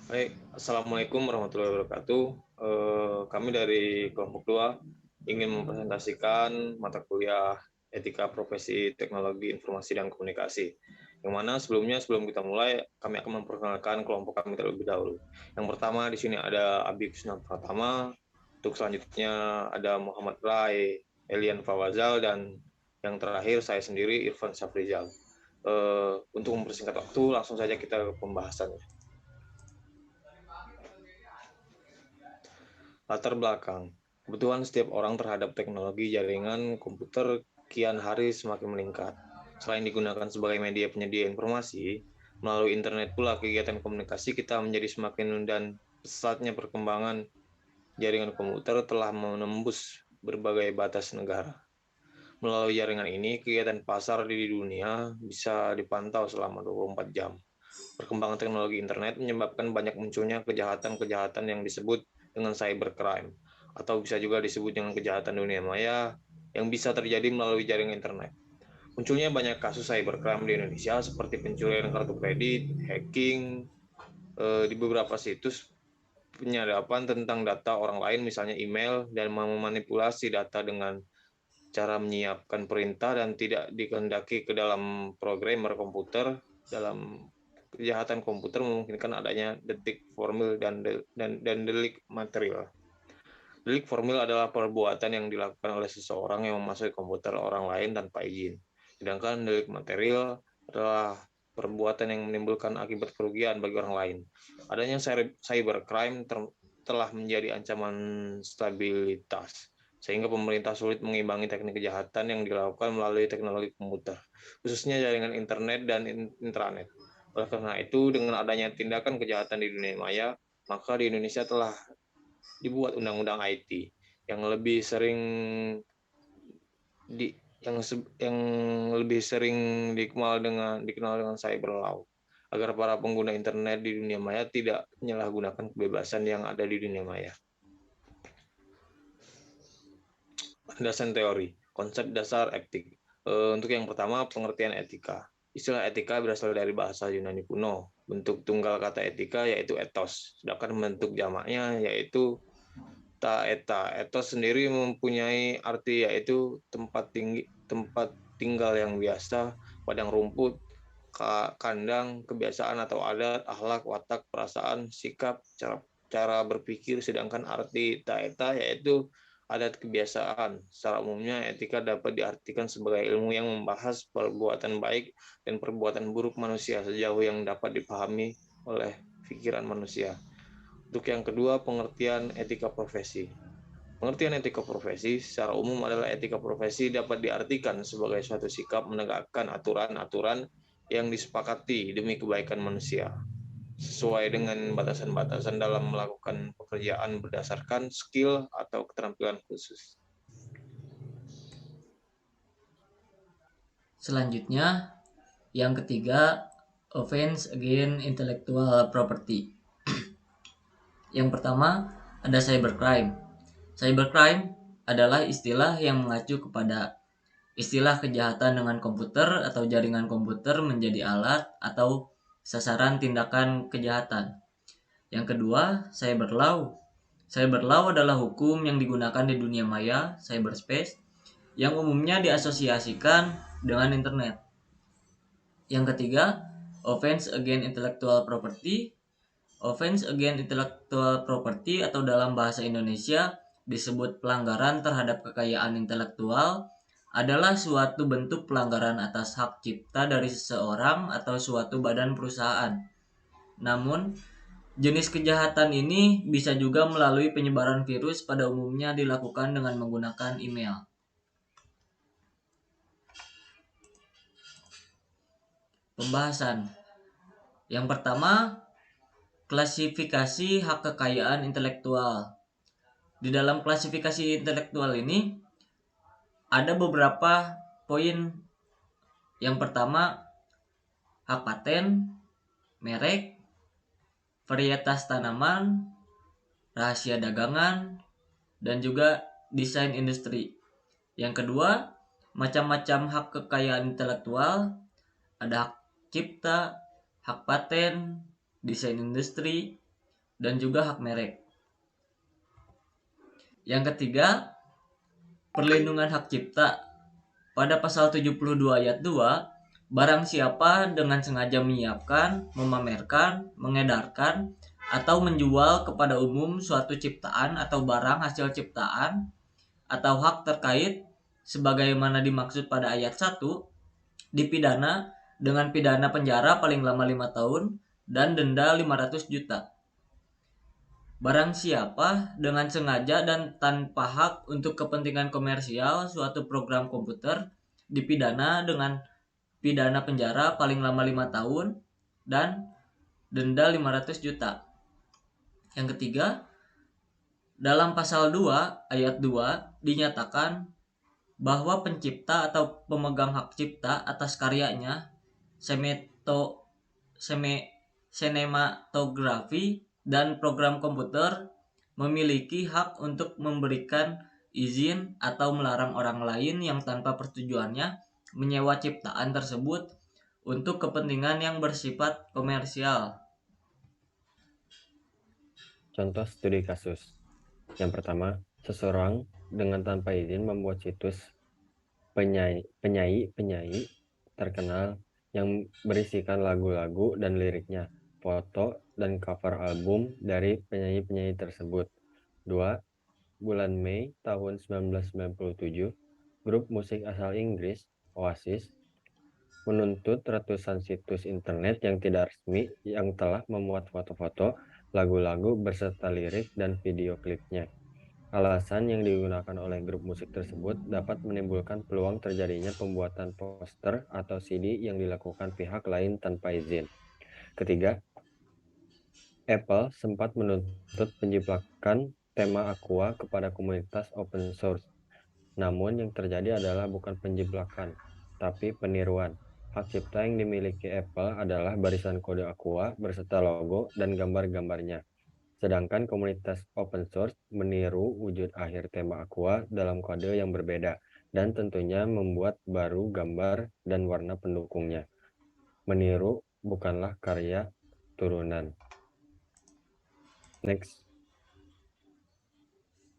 Baik, Assalamualaikum warahmatullahi wabarakatuh. Kami dari kelompok 2 ingin mempresentasikan mata kuliah Etika Profesi Teknologi Informasi dan Komunikasi. Yang mana sebelum kita mulai, kami akan memperkenalkan kelompok kami terlebih dahulu. Yang pertama di sini ada Abi Kusna Pratama, untuk selanjutnya ada Muhammad Rai, Elian Fawazal, dan yang terakhir saya sendiri Irfan Syafrizal. Untuk mempersingkat waktu, langsung saja kita ke pembahasannya. Latar belakang. Kebutuhan setiap orang terhadap teknologi jaringan komputer kian hari semakin meningkat. Selain digunakan sebagai media penyedia informasi, melalui internet pula kegiatan komunikasi kita menjadi semakin dan pesatnya perkembangan jaringan komputer telah menembus berbagai batas negara. Melalui jaringan ini, kegiatan pasar di dunia bisa dipantau selama 24 jam. Perkembangan teknologi internet menyebabkan banyak munculnya kejahatan-kejahatan yang disebut dengan cybercrime, atau bisa juga disebut dengan kejahatan dunia maya yang bisa terjadi melalui jaringan internet. Munculnya banyak kasus cybercrime di Indonesia seperti pencurian kartu kredit, hacking, di beberapa situs penyadapan tentang data orang lain, misalnya email, dan memanipulasi data dengan cara menyiapkan perintah dan tidak dikehendaki ke dalam programmer komputer. Dalam kejahatan komputer memungkinkan adanya delik formil dan delik material. Delik formil adalah perbuatan yang dilakukan oleh seseorang yang memasuki komputer orang lain tanpa izin. Sedangkan delik material adalah perbuatan yang menimbulkan akibat kerugian bagi orang lain. Adanya cybercrime telah menjadi ancaman stabilitas, sehingga pemerintah sulit mengimbangi teknik kejahatan yang dilakukan melalui teknologi komputer, khususnya jaringan internet dan intranet. Oleh karena itu, dengan adanya tindakan kejahatan di dunia maya, maka di Indonesia telah dibuat undang-undang IT yang lebih sering di yang lebih sering dikenal dengan cyber law, agar para pengguna internet di dunia maya tidak menyalahgunakan kebebasan yang ada di dunia maya. Landasan teori, konsep dasar etik. Untuk yang pertama, pengertian etika. Istilah etika berasal dari bahasa Yunani kuno. Bentuk tunggal kata etika yaitu ethos, sedangkan bentuk jamaknya yaitu eta. Etos sendiri mempunyai arti yaitu tempat tinggal yang biasa, padang rumput, kandang, kebiasaan atau adat, akhlak, watak, perasaan, sikap, cara berpikir. Sedangkan arti taeta yaitu adat kebiasaan. Secara umumnya etika dapat diartikan sebagai ilmu yang membahas perbuatan baik dan perbuatan buruk manusia sejauh yang dapat dipahami oleh pikiran manusia. Untuk yang kedua, pengertian etika profesi. Pengertian etika profesi secara umum adalah etika profesi dapat diartikan sebagai suatu sikap menegakkan aturan-aturan yang disepakati demi kebaikan manusia, sesuai dengan batasan-batasan dalam melakukan pekerjaan berdasarkan skill atau keterampilan khusus. Selanjutnya, yang ketiga, offense against intellectual property. Yang pertama, ada cybercrime. Cybercrime adalah istilah yang mengacu kepada istilah kejahatan dengan komputer atau jaringan komputer menjadi alat atau sasaran tindakan kejahatan. Yang kedua, cyber law. Cyber law adalah hukum yang digunakan di dunia maya, cyberspace, yang umumnya diasosiasikan dengan internet. Yang ketiga, offense against intellectual property. Offense against intellectual property atau dalam bahasa Indonesia disebut pelanggaran terhadap kekayaan intelektual adalah suatu bentuk pelanggaran atas hak cipta dari seseorang atau suatu badan perusahaan. Namun, jenis kejahatan ini bisa juga melalui penyebaran virus, pada umumnya dilakukan dengan menggunakan email. Pembahasan. Yang pertama, klasifikasi hak kekayaan intelektual. Di dalam klasifikasi intelektual ini ada beberapa poin. Yang pertama, hak paten, merek, varietas tanaman, rahasia dagangan, dan juga desain industri. Yang kedua, macam-macam hak kekayaan intelektual, ada hak cipta, hak paten, desain industri, dan juga hak merek. Yang ketiga, perlindungan hak cipta. Pada pasal 72 ayat 2, barang siapa dengan sengaja menyiapkan, memamerkan, mengedarkan, atau menjual kepada umum suatu ciptaan atau barang hasil ciptaan atau hak terkait sebagaimana dimaksud pada ayat 1, dipidana dengan pidana penjara paling lama 5 tahun dan denda 500 juta. Barang siapa dengan sengaja dan tanpa hak untuk kepentingan komersial suatu program komputer dipidana dengan pidana penjara paling lama 5 tahun dan denda 500 juta. Yang ketiga, dalam pasal 2 ayat 2 dinyatakan bahwa pencipta atau pemegang hak cipta atas karyanya sinematografi dan program komputer memiliki hak untuk memberikan izin atau melarang orang lain yang tanpa persetujuannya menyewa ciptaan tersebut untuk kepentingan yang bersifat komersial. Contoh studi kasus. Yang pertama, seseorang dengan tanpa izin membuat situs penyanyi terkenal yang berisikan lagu-lagu dan liriknya, foto, dan cover album dari penyanyi-penyanyi tersebut. 2. Bulan Mei tahun 1997, grup musik asal Inggris, Oasis, menuntut ratusan situs internet yang tidak resmi yang telah memuat foto-foto, lagu-lagu beserta lirik dan video klipnya. Alasan yang digunakan oleh grup musik tersebut dapat menimbulkan peluang terjadinya pembuatan poster atau CD yang dilakukan pihak lain tanpa izin. Ketiga, Apple sempat menuntut penjiplakan tema Aqua kepada komunitas open source. Namun yang terjadi adalah bukan penjiplakan, tapi peniruan. Hak cipta yang dimiliki Apple adalah barisan kode Aqua beserta logo dan gambar-gambarnya. Sedangkan komunitas open source meniru wujud akhir tema Aqua dalam kode yang berbeda dan tentunya membuat baru gambar dan warna pendukungnya. Meniru bukanlah karya turunan. Next.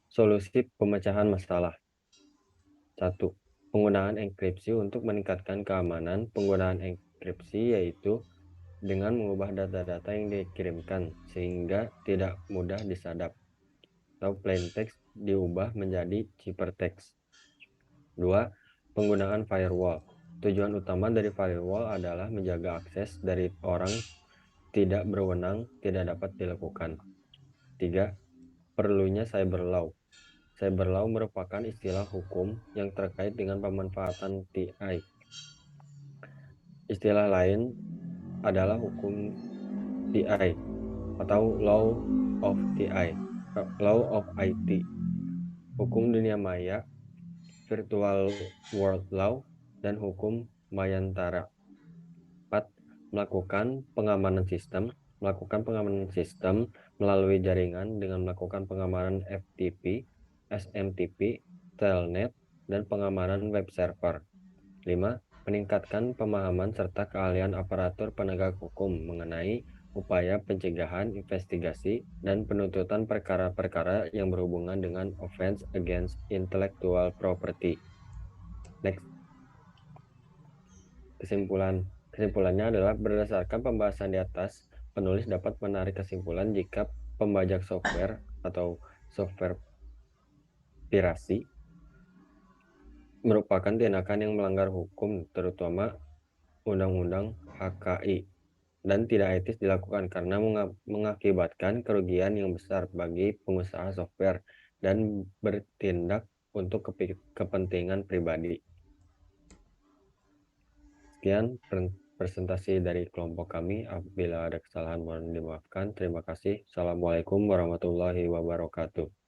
Solusi pemecahan masalah. 1. Penggunaan enkripsi untuk meningkatkan keamanan. Penggunaan enkripsi yaitu dengan mengubah data-data yang dikirimkan sehingga tidak mudah disadap, atau plain text diubah menjadi ciphertext. 2. Penggunaan firewall. Tujuan utama dari firewall adalah menjaga akses dari orang tidak berwenang tidak dapat dilakukan. 3. Perlunya cyber law. Cyber law merupakan istilah hukum yang terkait dengan pemanfaatan TI. Istilah lain adalah hukum TI atau Law of TI, Law of IT, hukum dunia maya, virtual world law, dan hukum Mayantara. 4. Melakukan pengamanan sistem. Melakukan pengamanan sistem melalui jaringan dengan melakukan pengamanan FTP, SMTP, Telnet, dan pengamanan web server. 5. Meningkatkan pemahaman serta keahlian aparatur penegak hukum mengenai upaya pencegahan, investigasi, dan penuntutan perkara-perkara yang berhubungan dengan offense against intellectual property. Next. Kesimpulannya adalah berdasarkan pembahasan di atas, penulis dapat menarik kesimpulan jika pembajak software atau software pirasi merupakan tindakan yang melanggar hukum, terutama Undang-Undang HKI, dan tidak etis dilakukan karena mengakibatkan kerugian yang besar bagi pengusaha software dan bertindak untuk kepentingan pribadi. Sekian presentasi dari kelompok kami. Apabila ada kesalahan mohon dimaafkan. Terima kasih. Assalamualaikum warahmatullahi wabarakatuh.